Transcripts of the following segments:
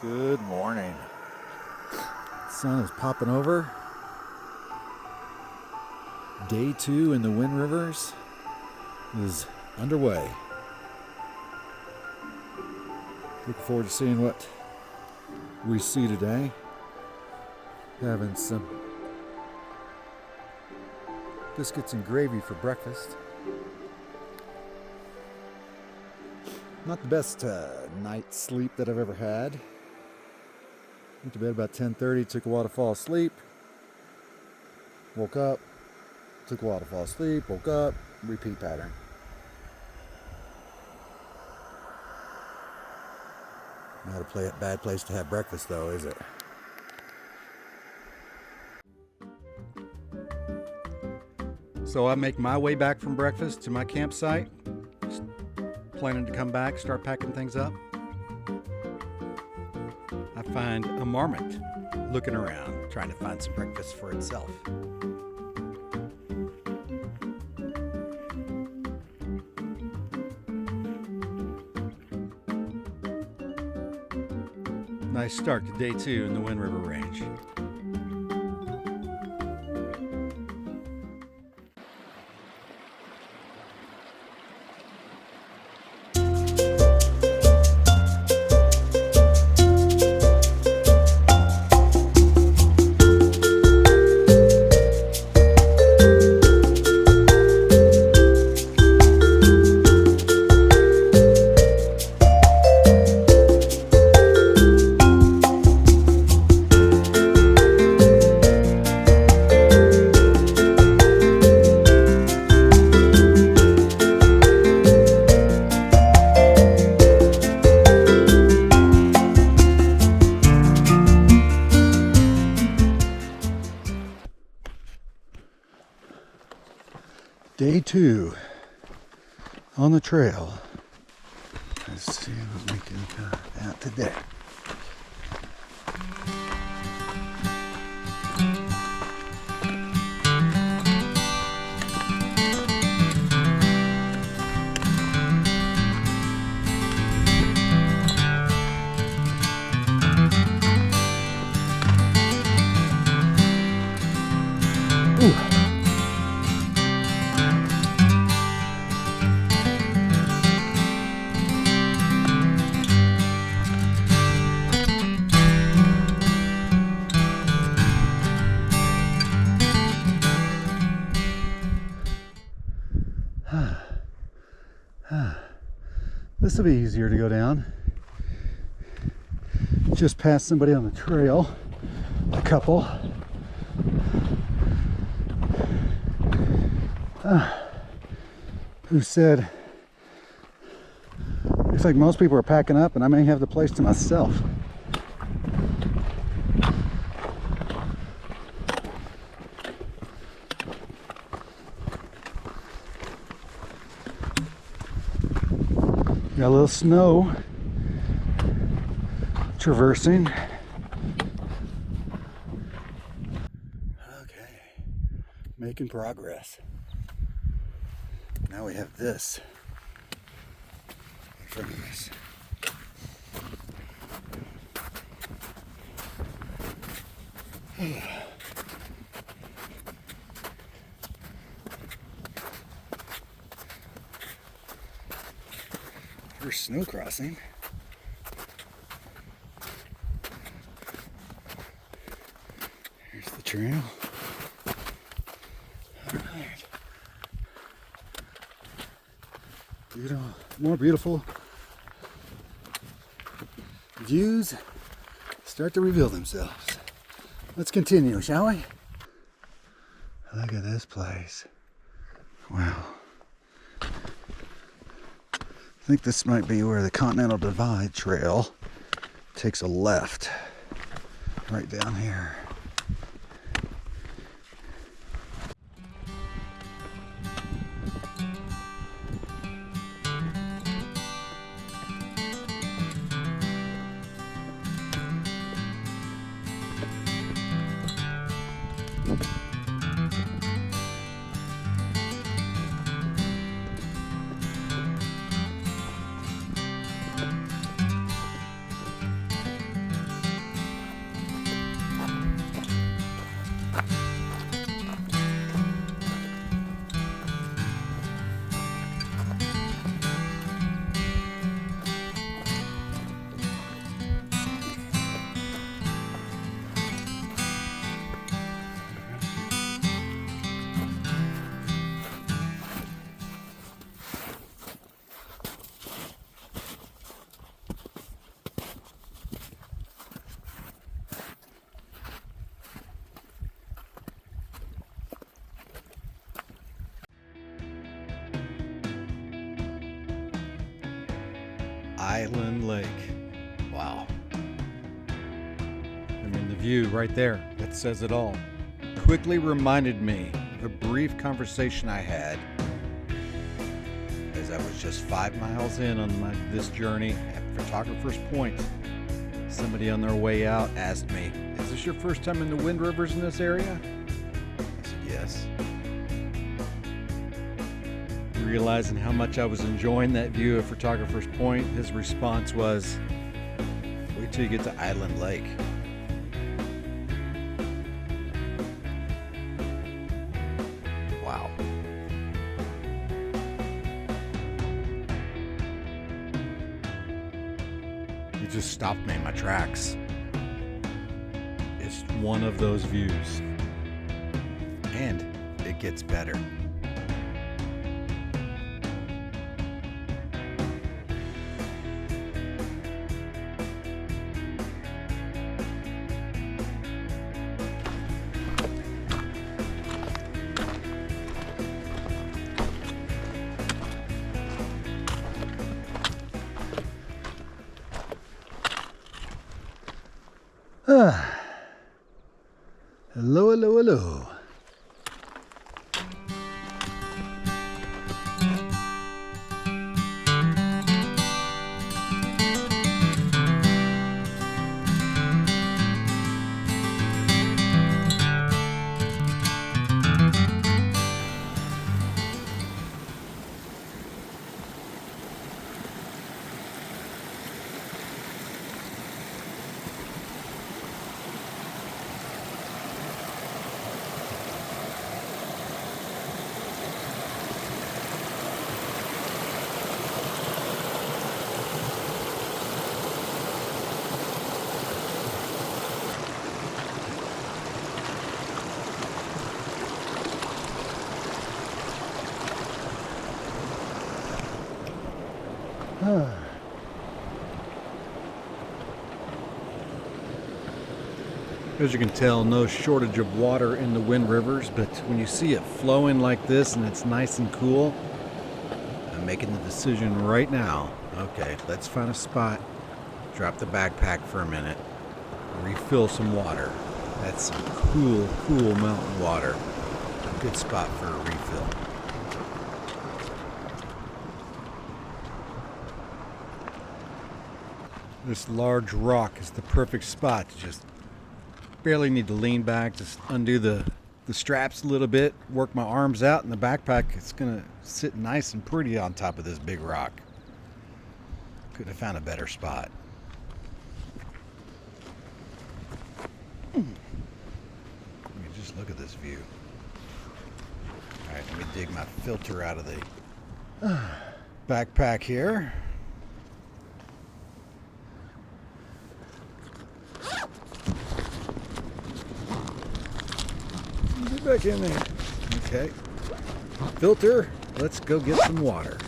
Good morning. Sun is popping over. Day 2 in the Wind Rivers is underway. Looking forward to seeing what we see today. Having some biscuits and gravy for breakfast. Not the best night's sleep that I've ever had. Went to bed about 10:30, took a while to fall asleep. Woke up, took a while to fall asleep, woke up, repeat pattern. Not a bad place to have breakfast though, is it? So I make my way back from breakfast to my campsite. Planning to come back, start packing things up. I find a marmot looking around, trying to find some breakfast for itself. Nice start to day 2 in the Wind River Range. Day 2 on the trail. Let's see what we can cut out today. Ooh. This will be easier to go down. Just passed somebody on the trail, a couple. Who said, looks like most people are packing up and I may have the place to myself. Got a little snow traversing. Okay, making progress. Now we have this in front of us. First snow crossing. Here's the trail. All right. More beautiful views start to reveal themselves. Let's continue, shall we? Look at this place. Wow. I think this might be where the Continental Divide Trail takes a left, right down here. Island Lake. Wow. I mean, the view right there, that says it all. Quickly reminded me of a brief conversation I had as I was just 5 miles in on this journey at Photographer's Point. Somebody on their way out asked me, "Is this your first time in the Wind Rivers in this area?" I said, "Yes." Realizing how much I was enjoying that view of Photographer's Point, his response was, "Wait till you get to Island Lake." Wow. It just stopped me in my tracks. It's one of those views. And it gets better. Hello, hello, hello. As you can tell, no shortage of water in the Wind Rivers, but when you see it flowing like this and it's nice and cool, I'm making the decision right now. Okay, let's find a spot, drop the backpack for a minute, refill some water. That's some cool, cool mountain water. A good spot for a refill. This large rock is the perfect spot to just barely need to lean back, just undo the straps a little bit, work my arms out, and the backpack is gonna sit nice and pretty on top of this big rock. Could have found a better spot. I mean, just look at this view. All right, let me dig my filter out of the backpack here. Get back in there. Okay. Filter, let's go get some water.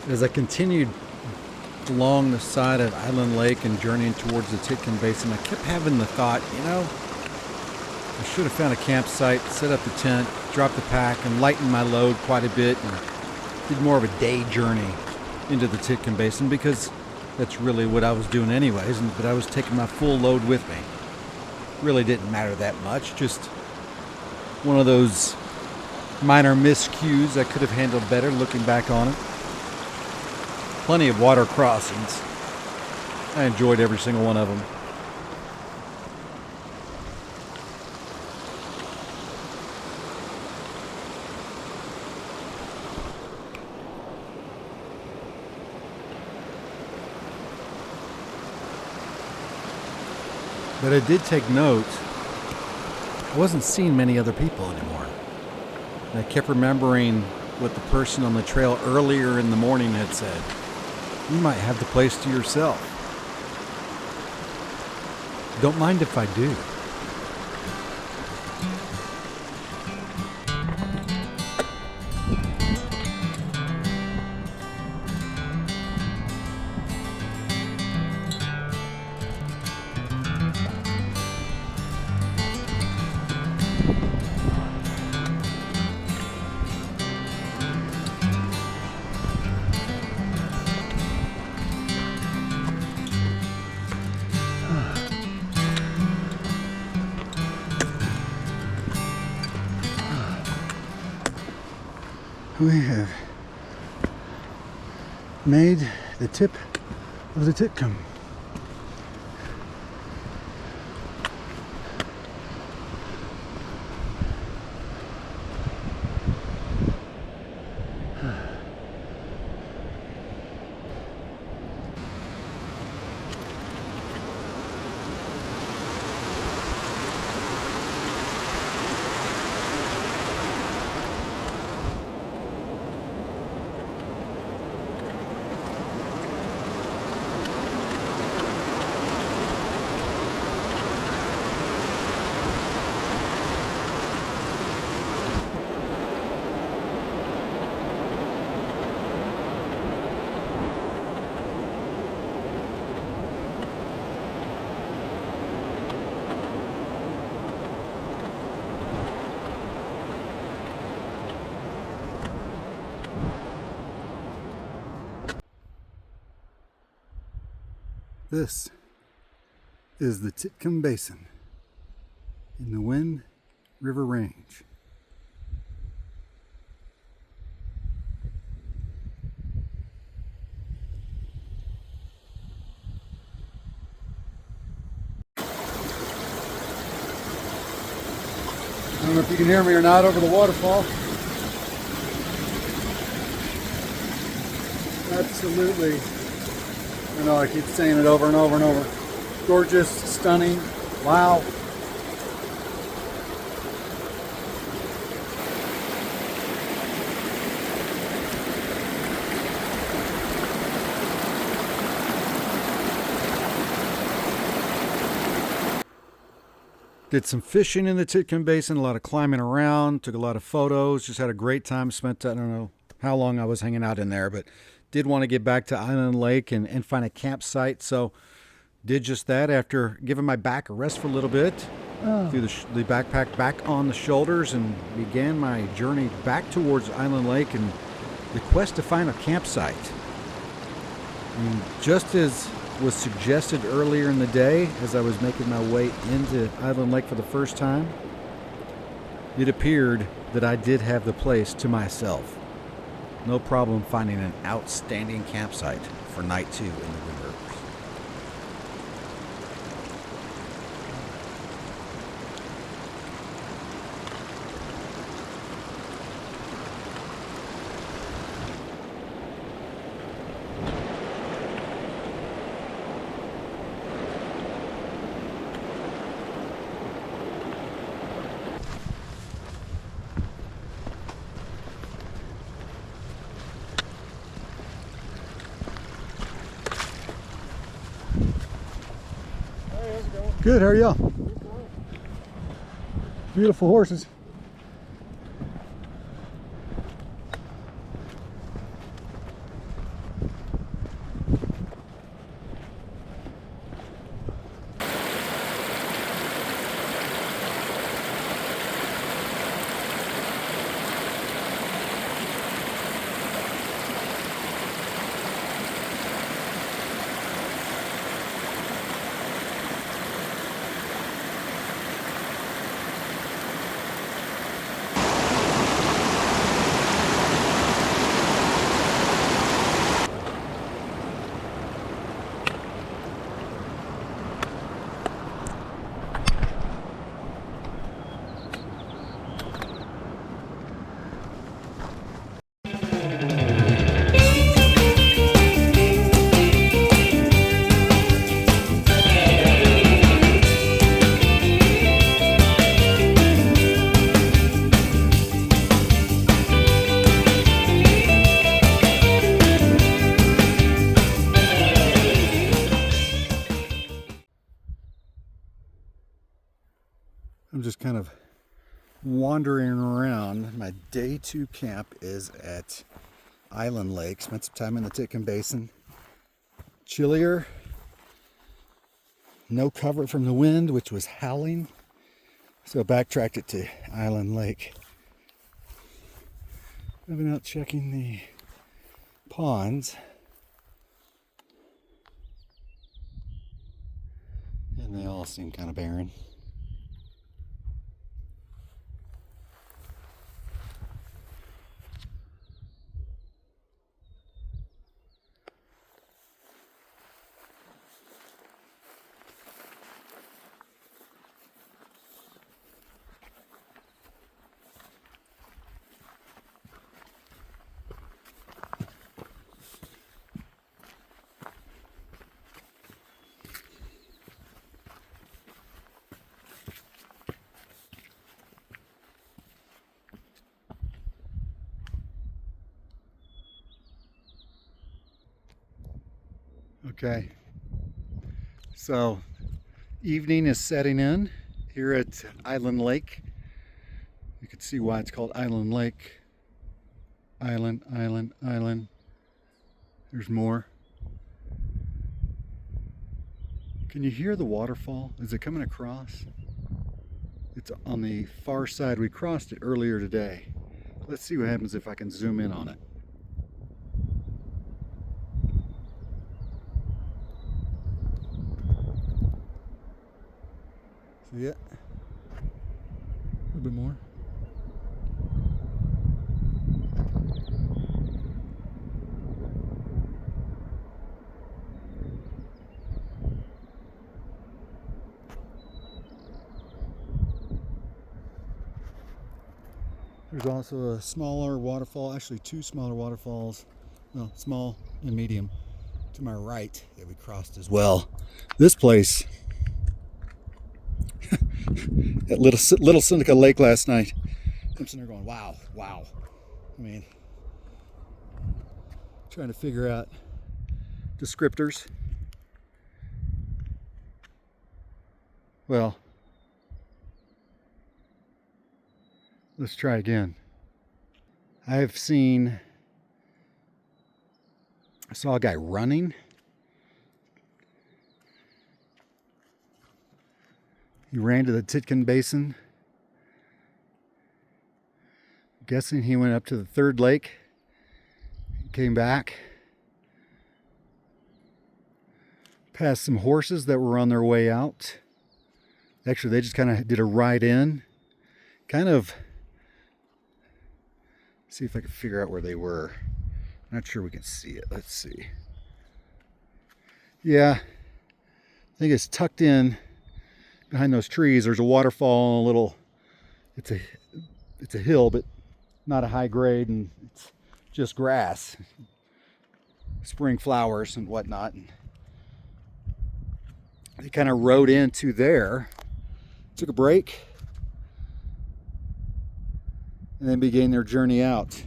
As I continued along the side of Island Lake and journeying towards the Titcomb Basin, I kept having the thought, I should have found a campsite, set up the tent, dropped the pack, and lightened my load quite a bit, and did more of a day journey into the Titcomb Basin because that's really what I was doing anyways, but I was taking my full load with me. Really didn't matter that much, just one of those minor miscues I could have handled better looking back on it. Plenty of water crossings. I enjoyed every single one of them. But I did take note, I wasn't seeing many other people anymore. And I kept remembering what the person on the trail earlier in the morning had said. You might have the place to yourself. Don't mind if I do. We have made the tip of the Titcomb. This is the Titcomb Basin in the Wind River Range. I don't know if you can hear me or not over the waterfall. Absolutely. I know I keep saying it over and over and over. Gorgeous, stunning, wow. Did some fishing in the Titcomb Basin, a lot of climbing around, took a lot of photos, just had a great time spent. I don't know how long I was hanging out in there, but did want to get back to Island Lake and find a campsite, so did just that after giving my back a rest for a little bit. Threw the backpack back on the shoulders and began my journey back towards Island Lake and the quest to find a campsite. And just as was suggested earlier in the day, as I was making my way into Island Lake for the first time, it appeared that I did have the place to myself. No problem finding an outstanding campsite for night 2 in the Wind Rivers. Good, how are y'all? Beautiful horses. I'm just kind of wandering around. My day 2 camp is at Island Lake. Spent some time in the Titcomb Basin. Chillier. No cover from the wind, which was howling. So I backtracked it to Island Lake. I've been out checking the ponds. And they all seem kind of barren. Okay, so evening is setting in here at Island Lake. You can see why it's called Island Lake. Island, island, island. There's more. Can you hear the waterfall? Is it coming across? It's on the far side. We crossed it earlier today. Let's see what happens if I can zoom in on it. See it? A little bit more. There's also a smaller waterfall, actually 2 smaller waterfalls, well, small and medium, to my right that we crossed as well. This place, at Little Seneca Lake last night, I'm sitting there going, wow, wow. I mean, trying to figure out descriptors. Well, let's try again. I saw a guy running. He ran to the Titcomb Basin. I'm guessing he went up to the 3rd lake. Came back. Passed some horses that were on their way out. Actually, they just kind of did a ride in. Kind of, see if I can figure out where they were. I'm not sure we can see it. Let's see. Yeah, I think it's tucked in behind those trees. There's a waterfall and a little, it's a hill, but not a high grade, and it's just grass, spring flowers and whatnot. And they kind of rode into there, took a break, and then began their journey out.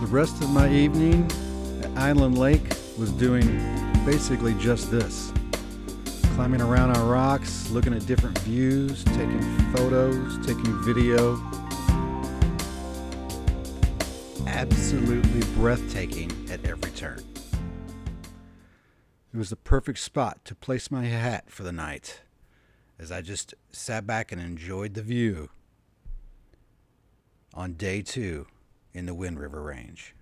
The rest of my evening at Island Lake was doing basically just this. Climbing around on rocks, looking at different views, taking photos, taking video. Absolutely breathtaking at every turn. It was the perfect spot to place my hat for the night, as I just sat back and enjoyed the view on day 2 in the Wind River Range.